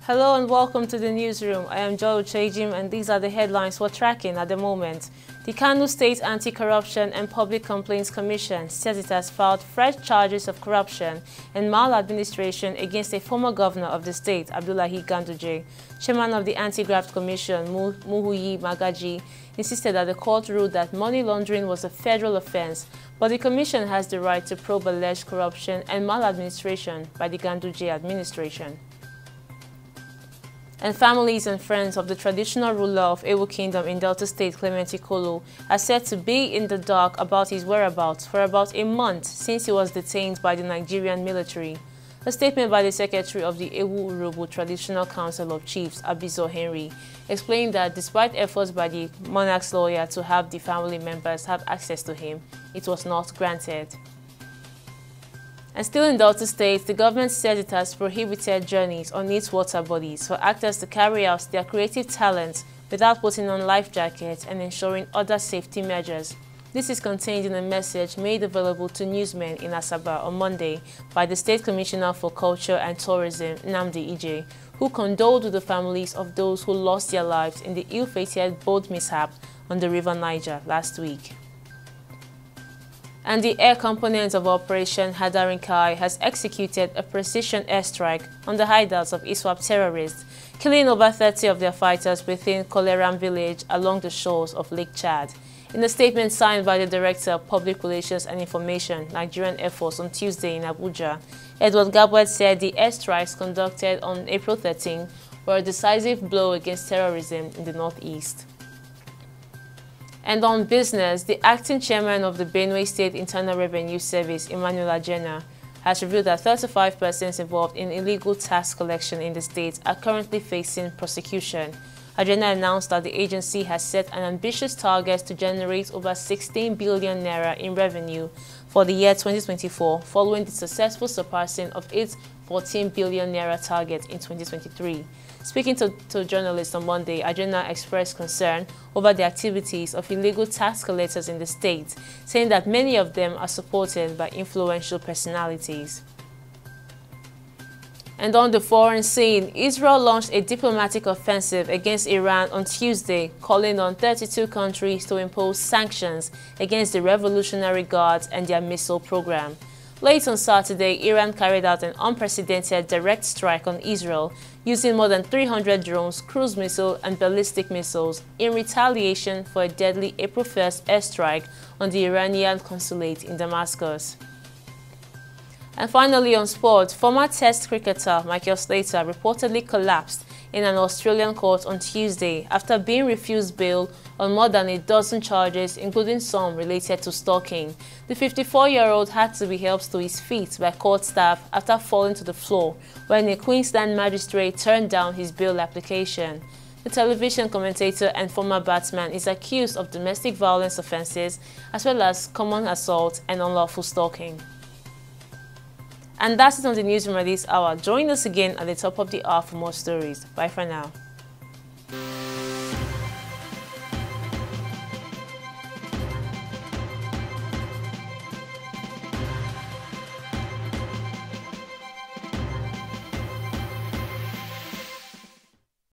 Hello and welcome to the newsroom. I am Joel Chejim and these are the headlines we're tracking at the moment. The Kano State Anti-Corruption and Public Complaints Commission says it has filed fresh charges of corruption and maladministration against a former governor of the state, Abdullahi Ganduje. Chairman of the Anti-Graft Commission, Muhuyi Magaji, insisted that the court ruled that money laundering was a federal offense, but the commission has the right to probe alleged corruption and maladministration by the Ganduje administration. And families and friends of the traditional ruler of Ewo Kingdom in Delta State, Clement Ikolo, are said to be in the dark about his whereabouts for about a month since he was detained by the Nigerian military. A statement by the secretary of the Ewu Urobo Traditional Council of Chiefs, Abizo Henry, explained that despite efforts by the monarch's lawyer to have the family members have access to him, it was not granted. And still in Delta State, the government says it has prohibited journeys on its water bodies for actors to carry out their creative talents without putting on life jackets and ensuring other safety measures. This is contained in a message made available to newsmen in Asaba on Monday by the State Commissioner for Culture and Tourism, Nnamdi Ije, who condoled with the families of those who lost their lives in the ill-fated boat mishap on the River Niger last week. And the air component of Operation Hadarin Kai has executed a precision airstrike on the hideouts of ISWAP terrorists, killing over 30 of their fighters within Koleram village along the shores of Lake Chad. In a statement signed by the Director of Public Relations and Information, Nigerian Air Force, on Tuesday in Abuja, Edward Gabwet said the airstrikes conducted on April 13 were a decisive blow against terrorism in the northeast. And on business, the acting chairman of the Benue State Internal Revenue Service, Emmanuel Ajena, has revealed that 35 persons involved in illegal tax collection in the state are currently facing prosecution. Ajena announced that the agency has set an ambitious target to generate over 16 billion naira in revenue for the year 2024, following the successful surpassing of its 14 billion naira target in 2023. Speaking to journalists on Monday, Ajena expressed concern over the activities of illegal tax collectors in the state, saying that many of them are supported by influential personalities. And on the foreign scene, Israel launched a diplomatic offensive against Iran on Tuesday, calling on 32 countries to impose sanctions against the Revolutionary Guards and their missile program. Late on Saturday, Iran carried out an unprecedented direct strike on Israel, using more than 300 drones, cruise missiles, and ballistic missiles in retaliation for a deadly April 1st airstrike on the Iranian consulate in Damascus. And finally on sport, former Test cricketer Michael Slater reportedly collapsed in an Australian court on Tuesday after being refused bail on more than a dozen charges, including some related to stalking. The 54-year-old had to be helped to his feet by court staff after falling to the floor when a Queensland magistrate turned down his bail application. The television commentator and former batsman is accused of domestic violence offences as well as common assault and unlawful stalking. And that's it on the newsroom at this hour. Join us again at the top of the hour for more stories. Bye for now.